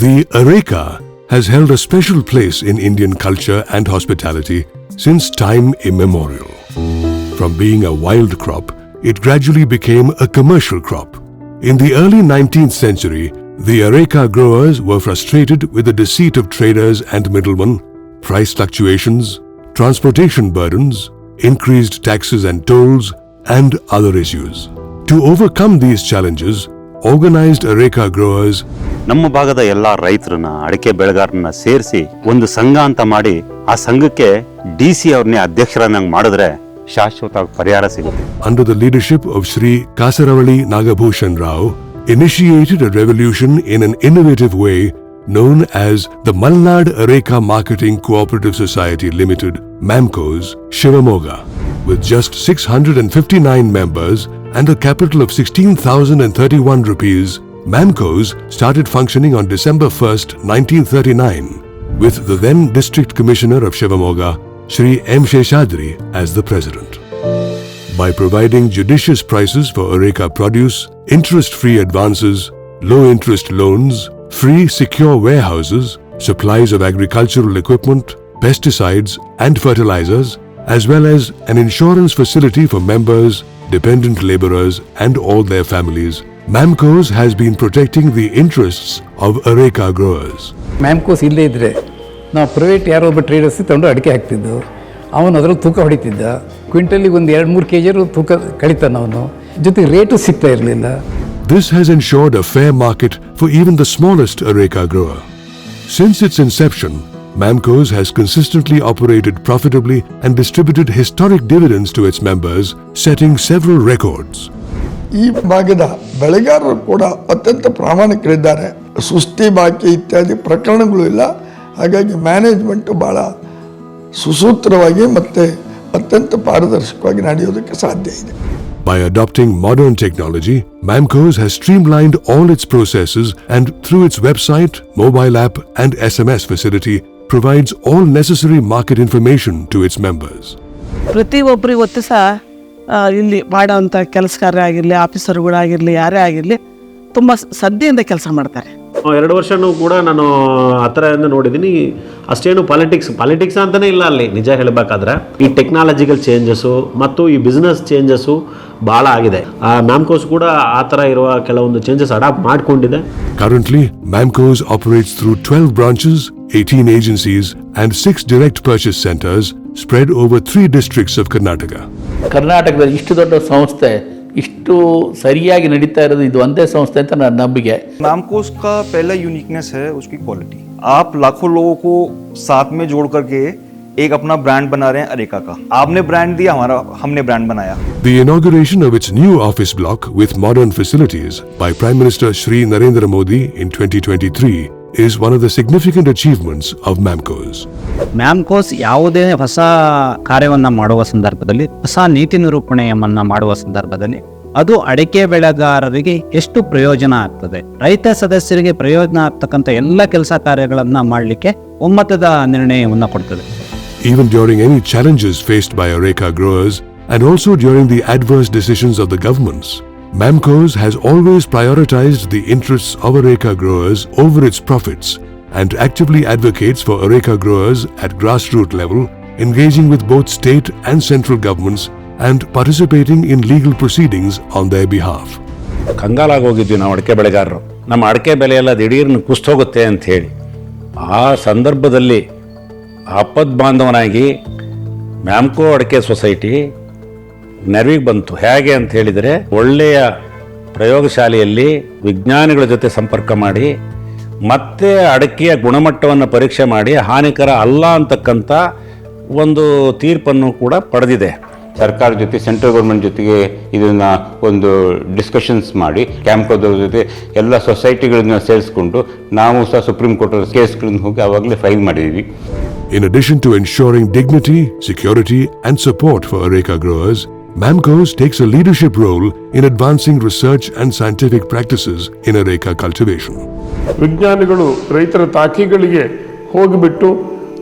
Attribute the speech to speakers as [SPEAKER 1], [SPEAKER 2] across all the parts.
[SPEAKER 1] The areca has held a special place in Indian culture and hospitality since time immemorial. From being a wild crop, it gradually became a commercial crop. In the early 19th century, the areca growers were frustrated with the deceit of traders and middlemen, price fluctuations, transportation burdens, increased taxes and tolls, and other issues. To overcome these challenges, organized areca growers
[SPEAKER 2] ನಮ್ಮ ಭಾಗದ ಎಲ್ಲ ರೈತರನ್ನ ಅಡಿಕೆ ಬೆಳೆಗಾರರನ್ನ ಸೇರಿಸಿ ಒಂದು ಸಂಘ ಅಂತ ಮಾಡಿ ಆ ಸಂಘಕ್ಕೆ ಡಿಸಿ ಅವ್ರನ್ನೇ ಅಧ್ಯಕ್ಷರನ್ನಾಗಿ ಮಾಡಿದ್ರೆ ಶಾಶ್ವತ ಪರಿಹಾರ ಸಿಗುತ್ತೆ.
[SPEAKER 1] Under the leadership of Shri Kasaravali Nagabhushan Rao, initiated a revolution in an innovative way known as the Malnad Areca Marketing Cooperative Society Limited, MAMCO's, Shivamogga. With just 659 members and a capital of 16,031 rupees, MAMCO's started functioning on December 1st, 1939, with the then District Commissioner of Shivamogga, Shri M. Sheshadri, as the president. By providing judicious prices for areca produce, interest-free advances, low-interest loans, free secure warehouses, supplies of agricultural equipment, pesticides and fertilizers, as well as an insurance facility for members, dependent laborers and all their families, MAMCO's has been protecting the interests of areca growers.
[SPEAKER 3] MAMCO's ಇಲ್ಲೇ ಇದ್ದರೆ ನಾವು private ಯಾರೋ ಒಬ್ಬ traders ತಗೊಂಡು ಅಡಿಕೆ ಹಾಕ್ತಿದ್ದು, ಅವನು ಅದರಲ್ಲಿ ತೂಕ ಹೊಡಿತಿದ್ದ, ಕ್ವಿಂಟಲಿಗೆ ಒಂದು 2-3 kg ತೂಕ ಕಳಿತಾನ ಅವನು, ಜೊತೆಗೆ ರೇಟು ಸಿಗ್ತಾ ಇರಲಿಲ್ಲ.
[SPEAKER 1] This has ensured a fair market for even the smallest areca grower. Since its inception, MAMCO's has consistently operated profitably and distributed historic dividends to its members, setting several records.
[SPEAKER 4] ಈ ಭಾಗದ ಬೆಳೆಗಾರರು ಕೂಡ ಅತ್ಯಂತ ಪ್ರಾಮಾಣಿಕರಿದ್ದಾರೆ. ಸುಸ್ತಿ ಬಾಕಿ ಇತ್ಯಾದಿ ಪ್ರಕರಣಗಳು ಇಲ್ಲ. ಹಾಗಾಗಿ ಮ್ಯಾನೇಜ್ಮೆಂಟ್ ಭಾಳ ಸುಸೂತ್ರವಾಗಿ ಮತ್ತು ಅತ್ಯಂತ ಪಾರದರ್ಶಕವಾಗಿ ನಡೆಯೋದಕ್ಕೆ ಸಾಧ್ಯ ಇದೆ.
[SPEAKER 1] By adopting modern technology, MAMCO's has streamlined all its processes and through its website, mobile app and SMS facility provides all necessary market information to its members.
[SPEAKER 5] ಪ್ರತಿಯೊಬ್ಬರು ಇವತ್ತು ಸಹ ಇಲ್ಲಿ ಮಾಡೋವಂಥ ಕೆಲಸಗಾರ ಆಗಿರಲಿ, ಆಫೀಸರ್ಗಳಾಗಿರಲಿ, ಯಾರೇ ಆಗಿರಲಿ ತುಂಬ ಶ್ರದ್ಧೆಯಿಂದ ಕೆಲಸ ಮಾಡ್ತಾರೆ.
[SPEAKER 6] 2 ವರ್ಷನೂ ಕೂಡ ನಾನು ಆ ಥರದಿಂದ ನೋಡಿದ್ದೀನಿ. ಅಷ್ಟೇನು ಪಾಲಿಟಿಕ್ಸ್ ಅಂತಲೇ ಇಲ್ಲ ಅಲ್ಲಿ. ನಿಜ ಹೇಳಬೇಕಾದ್ರೆ ಈ ಟೆಕ್ನಾಲಜಿಕಲ್ ಚೇಂಜಸ್ಸು ಮತ್ತು ಈ ಬಿಸ್ನೆಸ್ ಚೇಂಜಸ್ಸು ಭಾಳ ಆಗಿದೆ. MAMCO's ಕೂಡ ಆ ಥರ ಇರುವ ಕೆಲವೊಂದು ಚೇಂಜಸ್ ಅಡಾಪ್ಟ್ ಮಾಡಿಕೊಂಡಿದೆ.
[SPEAKER 1] Currently, MAMCO's operates through 12 branches, 18 agencies and 6 direct purchase centers spread over 3 districts of Karnataka.
[SPEAKER 7] ಕರ್ನಾಟಕದಲ್ಲಿ ಇಷ್ಟು ದೊಡ್ಡ ಸಂಸ್ಥೆ ಇಷ್ಟು ಸರಿಯಾಗಿ ನಡೀತಾ ಇರೋದು ಇದು ಒಂದೇ ಸಂಸ್ಥೆ ಅಂತ ನನ್ನ ನಂಬಿಕೆ.
[SPEAKER 8] MAMCO's का पहला यूनिकनेस है उसकी क्वालिटी. आप लाखों लोगों को साथ में जोड़ करके एक अपना ब्रांड बना रहे हैं अरेका का. आपने ब्रांड दिया, हमने ब्रांड बनाया.
[SPEAKER 1] The inauguration of its new office block with modern facilities by Prime Minister Shri Narendra Modi in 2023 is one of the significant achievements of MAMCO's.
[SPEAKER 9] MAMCO's ಯಾವುದೇ ಹೊಸ ಕಾರ್ಯವನ್ನು ಮಾಡುವ ಸಂದರ್ಭದಲ್ಲಿ, ಹೊಸ ನೀತಿ ನಿರೂಪಣೆಯನ್ನು ಮಾಡುವ ಸಂದರ್ಭದಲ್ಲಿ ಅದು ಅಡಿಕೆ ಬೆಳೆಗಾರರಿಗೆ ಎಷ್ಟು ಪ್ರಯೋಜನ ಆಗ್ತದೆ, ರೈತ ಸದಸ್ಯರಿಗೆ ಪ್ರಯೋಜನ ಆಗ್ತಕ್ಕಂಥ ಎಲ್ಲ ಕೆಲಸ ಕಾರ್ಯಗಳನ್ನು ಮಾಡಲಿಕ್ಕೆ ಒಮ್ಮತದ ನಿರ್ಣಯವನ್ನು ಕೊಡ್ತದೆ.
[SPEAKER 1] Even during any challenges faced by areca growers and also during the adverse decisions of the governments, MAMCO's has always prioritized the interests of areca growers over its profits and actively advocates for areca growers at grassroots level, engaging with both state and central governments and participating in legal proceedings on their behalf.
[SPEAKER 10] ಕಂಗಾಲಾಗಿ ಹೋಗಿದ್ವಿ ನಾವು ಅಡಿಕೆ ಬೆಳೆಗಾರರು. ನಮ್ಮ ಅಡಿಕೆ ಬೆಲೆ ಎಲ್ಲ ದಿಢೀರ್ನು ಕುಸ್ತೋಗುತ್ತೆ ಅಂತ ಹೇಳಿ ಆ ಸಂದರ್ಭದಲ್ಲಿ ಆಪದ್ ಬಾಂಧವನಾಗಿ MAMCO ಅಡಿಕೆ ಸೊಸೈಟಿ ನೆರವಿಗೆ ಬಂತು. ಹೇಗೆ ಅಂತ ಹೇಳಿದರೆ, ಒಳ್ಳೆಯ ಪ್ರಯೋಗಶಾಲೆಯಲ್ಲಿ ವಿಜ್ಞಾನಿಗಳ ಜೊತೆ ಸಂಪರ್ಕ ಮಾಡಿ ಮತ್ತೆ ಅಡಿಕೆಯ ಗುಣಮಟ್ಟವನ್ನು ಪರೀಕ್ಷೆ ಮಾಡಿ ಹಾನಿಕರ ಅಲ್ಲ ಅಂತಕ್ಕಂಥ ಒಂದು ತೀರ್ಪನ್ನು ಕೂಡ ಪಡೆದಿದೆ.
[SPEAKER 2] ಸರ್ಕಾರ ಜೊತೆ ಸೆಂಟ್ರಲ್ ಗೌರ್ಮೆಂಟ್ ಜೊತೆಗೆ ಇದನ್ನು ಒಂದು ಡಿಸ್ಕಷನ್ಸ್ ಮಾಡಿ ಕ್ಯಾಂಪ್ಕೋದವ್ರ ಜೊತೆ ಎಲ್ಲ ಸೊಸೈಟಿಗಳನ್ನ ಸೇರಿಸ್ಕೊಂಡು ನಾವು ಸಹ ಸುಪ್ರೀಂ ಕೋರ್ಟ್ ಕೇಸ್ಗಳನ್ನ ಹೋಗಿ ಆವಾಗಲೇ ಫೈಲ್ ಮಾಡಿದ್ದೀವಿ.
[SPEAKER 1] In addition to ensuring dignity, security and support for areca growers, MAMCO's takes a leadership role in advancing research and scientific practices in areca cultivation.
[SPEAKER 11] ವಿಜ್ಞಾನಿಗಳು ರೈತರ ತಾಕಿಗಳಿಗೆ ಹೋಗಿಬಿಟ್ಟು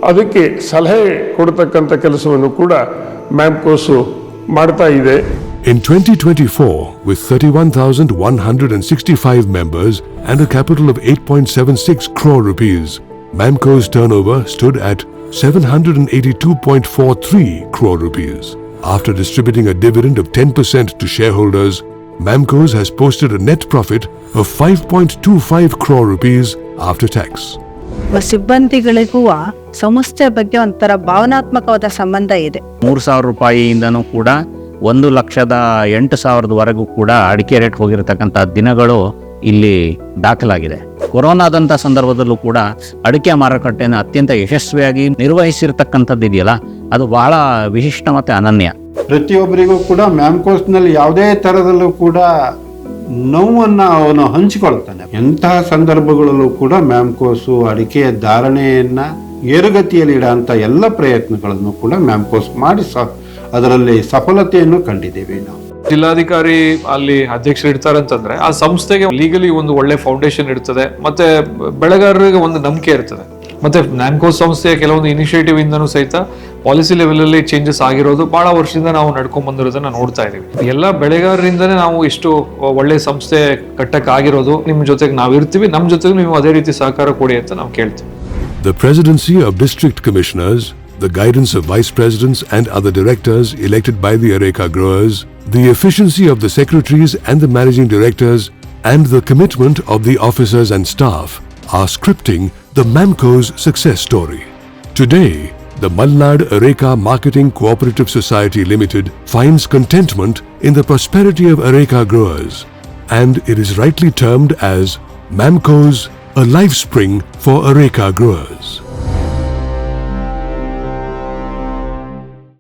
[SPEAKER 11] ಅದಕ್ಕೆ ಸಲಹೆ ಕೊಡತಕ್ಕಂಥ ಕೆಲಸವನ್ನು ಕೂಡ MAMCO's ಮಾಡ್ತಾ ಇದೆ.
[SPEAKER 1] In 2024, with 31,165 members and a capital of 8.76 crore rupees, Mamco's turnover stood at 782.43 crore rupees. After distributing a dividend of 10% to shareholders, Mamco's has posted a net profit of 5.25 crore rupees after tax.
[SPEAKER 12] ಸಿಬ್ಬಂದಿಗಳಿಗೂ ಸಂಸ್ಥೆ ಬಗ್ಗೆ ಒಂಥರ ಭಾವನಾತ್ಮಕವಾದ ಸಂಬಂಧ ಇದೆ.
[SPEAKER 9] 3,000 ರೂಪಾಯಿಯಿಂದನೂ ಕೂಡ 1,08,000ವರೆಗೂ ಕೂಡ ಅಡಿಕೆ rate ಹೋಗಿರತಕ್ಕಂಥ ದಿನಗಳು ಇಲ್ಲಿ ದಾಖಲಾಗಿದೆ. ಕೊರೋನಾದಂಥ ಸಂದರ್ಭದಲ್ಲೂ ಕೂಡ ಅಡಿಕೆ ಮಾರುಕಟ್ಟೆಯನ್ನು ಅತ್ಯಂತ ಯಶಸ್ವಿಯಾಗಿ ನಿರ್ವಹಿಸಿರ್ತಕ್ಕಂಥದ್ದು ಇದೆಯಲ್ಲ, ಅದು ಬಹಳ ವಿಶಿಷ್ಟ ಮತ್ತು ಅನನ್ಯ.
[SPEAKER 13] ಪ್ರತಿಯೊಬ್ಬರಿಗೂ ಕೂಡ ಮ್ಯಾಮ್ಕೋಸ್ನಲ್ಲಿ ಯಾವುದೇ ಥರದಲ್ಲೂ ಕೂಡ ನೋವನ್ನು ಅವನು ಹಂಚಿಕೊಳ್ತಾನೆ. ಎಂತಹ ಸಂದರ್ಭಗಳಲ್ಲೂ ಕೂಡ ಮ್ಯಾಮ್ಕೋಸು ಅಡಿಕೆಯ ಧಾರಣೆಯನ್ನು ಏರುಗತಿಯಲ್ಲಿ ಇಡೋಂಥ ಎಲ್ಲ ಪ್ರಯತ್ನಗಳನ್ನು ಕೂಡ ಮ್ಯಾಮ್ಕೋಸ್ ಮಾಡಿ ಅದರಲ್ಲಿ ಸಫಲತೆಯನ್ನು ಕಂಡಿದ್ದೇವೆ ನಾವು.
[SPEAKER 14] ಜಿಲ್ಲಾಧಿಕಾರಿ ಅಲ್ಲಿ ಅಧ್ಯಕ್ಷರು ಇರ್ತಾರೆ ಅಂತಂದ್ರೆ ಆ ಸಂಸ್ಥೆಗೆ ಲೀಗಲಿ ಒಂದು ಒಳ್ಳೆ ಫೌಂಡೇಶನ್ ಇರ್ತದೆ, ಮತ್ತೆ ಬೆಳೆಗಾರರಿಗೆ ಒಂದು ನಂಬಿಕೆ ಇರ್ತದೆ. ಮತ್ತೆ ಮ್ಯಾಮ್ಕೋಸ್ ಸಂಸ್ಥೆಯ ಕೆಲವೊಂದು ಇನಿಷಿಯೇಟಿವ್ ಇಂದನೂ ಸಹಿತ ಪಾಲಿಸಿ ಲೆವೆಲ್ ಅಲ್ಲಿ ಚೇಂಜಸ್ ಆಗಿರೋದು ಬಹಳ ವರ್ಷದಿಂದ ನಾವು ನಡ್ಕೊಂಡ್ ಬಂದಿರೋದನ್ನ ನೋಡ್ತಾ ಇದೀವಿ. ಎಲ್ಲ ಬೆಳೆಗಾರರಿಂದನೇ ನಾವು ಇಷ್ಟು ಒಳ್ಳೆ ಸಂಸ್ಥೆ ಕಟ್ಟಕ್ಕಾಗಿರೋದು. ನಿಮ್ಮ ಜೊತೆಗೆ ನಾವು ಇರ್ತೀವಿ, ನಮ್ಮ ಜೊತೆಗೆ ನೀವು ಅದೇ ರೀತಿ ಸಹಕಾರ ಕೊಡಿ ಅಂತ ನಾವು ಕೇಳ್ತೀವಿ.
[SPEAKER 1] The presidency of district commissioners, the guidance of vice presidents and other directors elected by the Areca growers, the efficiency of the secretaries and the managing directors, and the commitment of the officers and staff are scripting the Mamco's success story. Today, the Malnad Areca Marketing Cooperative Society Limited finds contentment in the prosperity of Areca growers, and it is rightly termed as Mamco's a life spring for Areca growers.